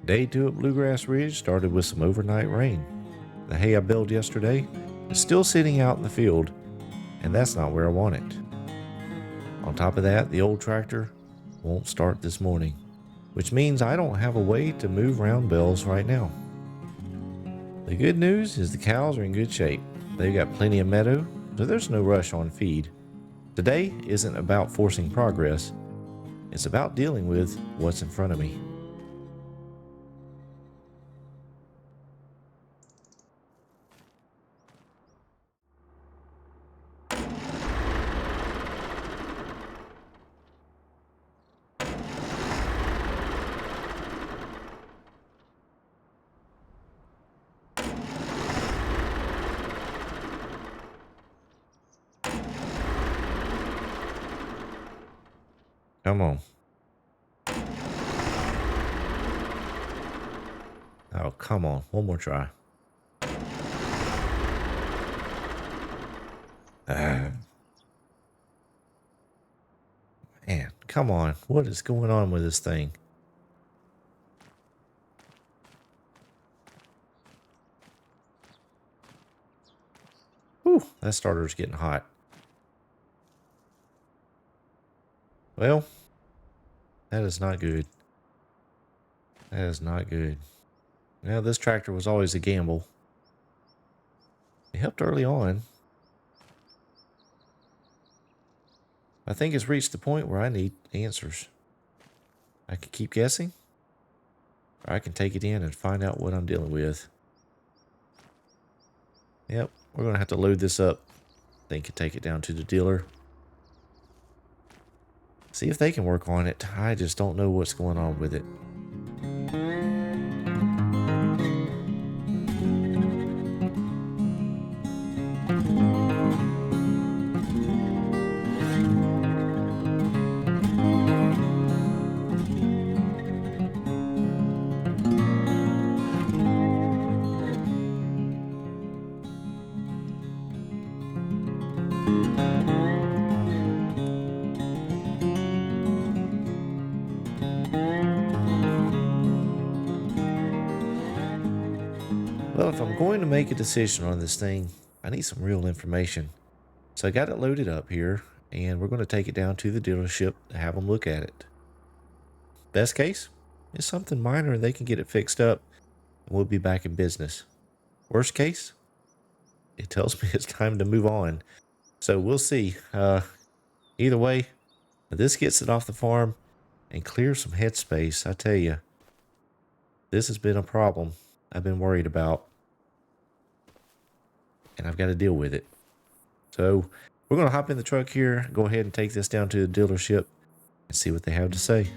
Day 2 at Bluegrass Ridge started with some overnight rain. The hay I baled yesterday is still sitting out in the field, and that's not where I want it. On top of that, the old tractor won't start this morning, which means I don't have a way to move round bales right now. The good news is the cows are in good shape. They've got plenty of meadow, so there's no rush on feed. Today isn't about forcing progress, it's about dealing with what's in front of me. Come on. Oh, come on. One more try. Man, come on. What is going on with this thing? Whew, that starter's getting hot. Well, that is not good. That is not good. Now, this tractor was always a gamble. It helped early on. I think it's reached the point where I need answers. I can keep guessing, or I can take it in and find out what I'm dealing with. Yep, we're going to have to load this up. Then can take it down to the dealer. See if they can work on it. I just don't know what's going on with it. Well, if I'm going to make a decision on this thing, I need some real information. So I got it loaded up here, and we're going to take it down to the dealership to have them look at it. Best case, it's something minor and they can get it fixed up, and we'll be back in business. Worst case, it tells me it's time to move on. So we'll see. Either way, this gets it off the farm and clears some headspace. I tell you, this has been a problem I've been worried about, and I've got to deal with it. So we're going to hop in the truck here, go ahead and take this down to the dealership and see what they have to say.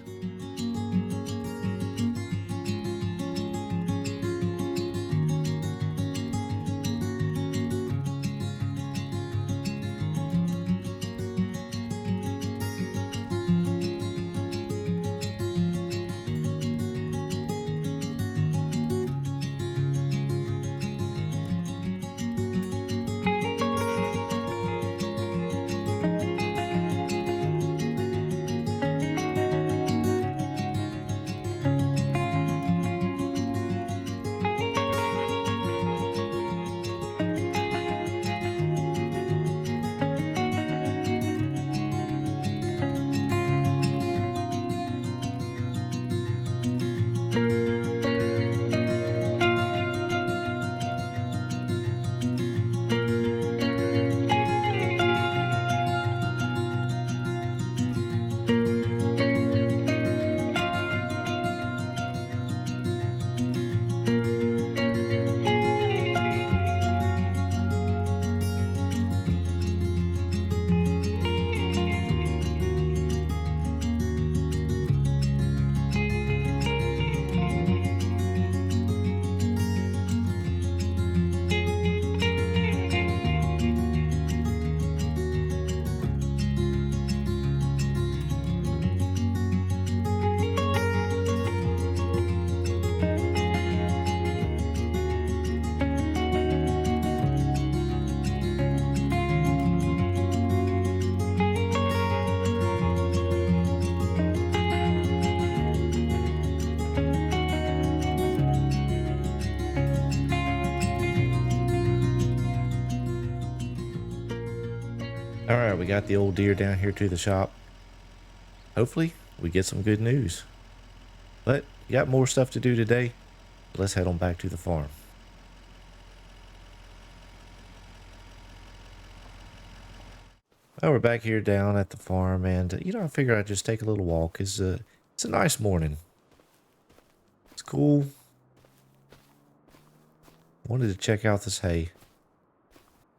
All right, we got the old deer down here to the shop. Hopefully, we get some good news. But we got more stuff to do today. Let's head on back to the farm. Well, we're back here down at the farm, and I figured I'd just take a little walk. It's a nice morning. It's cool. Wanted to check out this hay.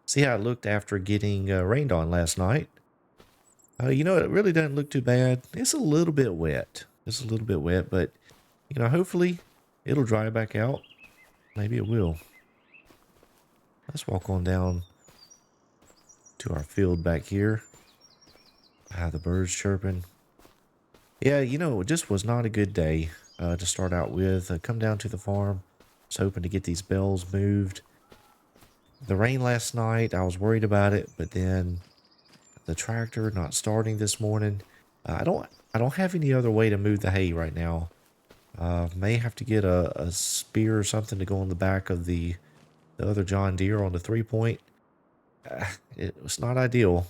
See how it looked after getting rained on last night. It really doesn't look too bad. It's a little bit wet. It's a little bit wet, but hopefully it'll dry back out. Maybe it will. Let's walk on down to our field back here. The birds chirping. Yeah, it just was not a good day to start out with. Come down to the farm. I was hoping to get these bales moved. The rain last night, I was worried about it, but then the tractor not starting this morning. I don't have any other way to move the hay right now. May have to get a spear or something to go on the back of the other John Deere on the 3-point. It was not ideal,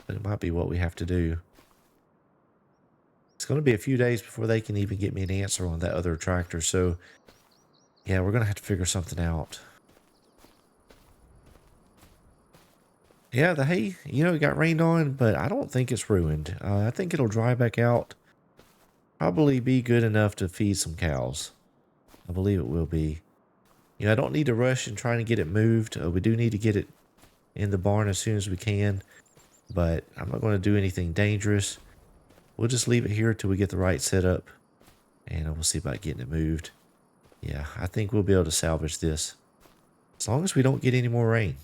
but it might be what we have to do. It's going to be a few days before they can even get me an answer on that other tractor, so yeah, we're going to have to figure something out. Yeah, the hay, it got rained on, but I don't think it's ruined. I think it'll dry back out. Probably be good enough to feed some cows. I believe it will be. I don't need to rush and try to get it moved. We do need to get it in the barn as soon as we can, but I'm not going to do anything dangerous. We'll just leave it here till we get the right setup, and we'll see about getting it moved. Yeah, I think we'll be able to salvage this, as long as we don't get any more rain.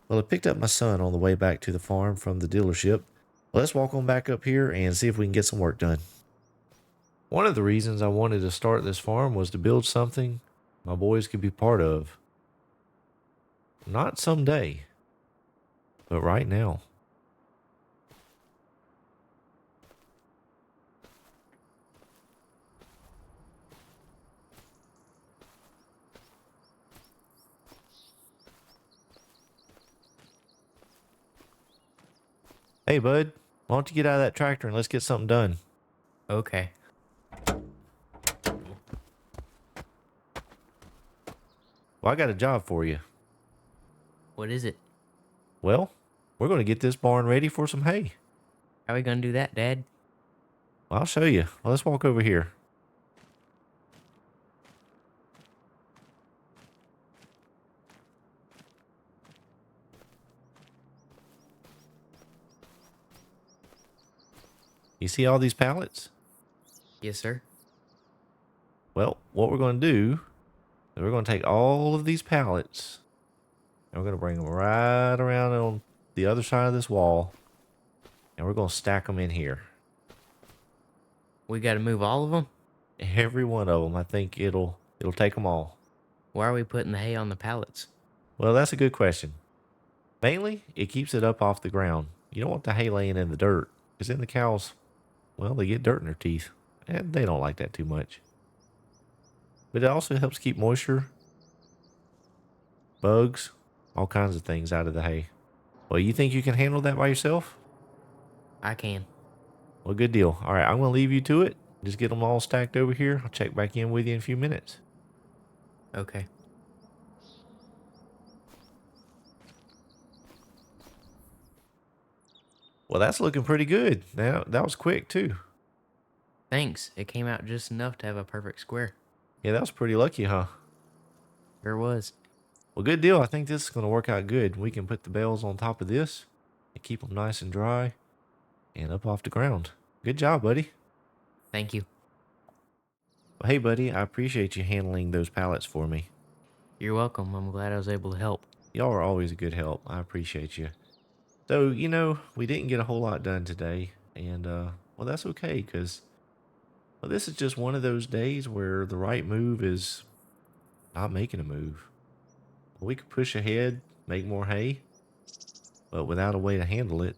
Well, I picked up my son on the way back to the farm from the dealership. Let's walk on back up here and see if we can get some work done. One of the reasons I wanted to start this farm was to build something my boys could be part of. Not someday, but right now. Hey, bud, why don't you get out of that tractor and let's get something done? Okay. Well, I got a job for you. What is it? Well, we're going to get this barn ready for some hay. How are we gonna do that, Dad? Well, I'll show you. Well, let's walk over here. You see all these pallets? Yes, sir. Well, what we're going to do is we're going to take all of these pallets and we're going to bring them right around on the other side of this wall, and we're going to stack them in here. We gotta move all of them? Every one of them. I think it'll take them all. Why are we putting the hay on the pallets? Well, that's a good question. Mainly, it keeps it up off the ground. You don't want the hay laying in the dirt, because then the cows, well, they get dirt in their teeth, and they don't like that too much. But it also helps keep moisture, bugs, all kinds of things out of the hay. Well, you think you can handle that by yourself? I can. Well, good deal. All right, I'm going to leave you to it. Just get them all stacked over here. I'll check back in with you in a few minutes. Okay. Well, that's looking pretty good. Now, that was quick, too. Thanks. It came out just enough to have a perfect square. Yeah, that was pretty lucky, huh? Sure was. Well, good deal. I think this is going to work out good. We can put the bales on top of this and keep them nice and dry and up off the ground. Good job, buddy. Thank you. Well, hey, buddy, I appreciate you handling those pallets for me. You're welcome. I'm glad I was able to help. Y'all are always a good help. I appreciate you. So, we didn't get a whole lot done today, and, well, that's okay, because, well, this is just one of those days where the right move is not making a move. We could push ahead, make more hay, but without a way to handle it,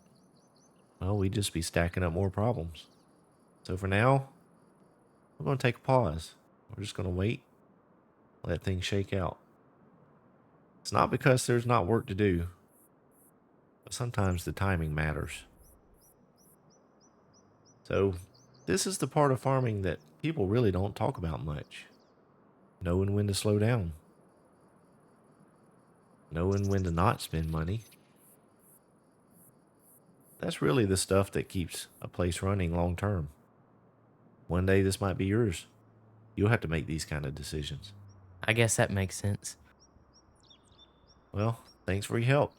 well, we'd just be stacking up more problems. So for now, we're going to take a pause. We're just going to wait, let things shake out. It's not because there's not work to do, but sometimes the timing matters. So this is the part of farming that people really don't talk about much. Knowing when to slow down. Knowing when to not spend money. That's really the stuff that keeps a place running long term. One day this might be yours. You'll have to make these kind of decisions. I guess that makes sense. Well, thanks for your help.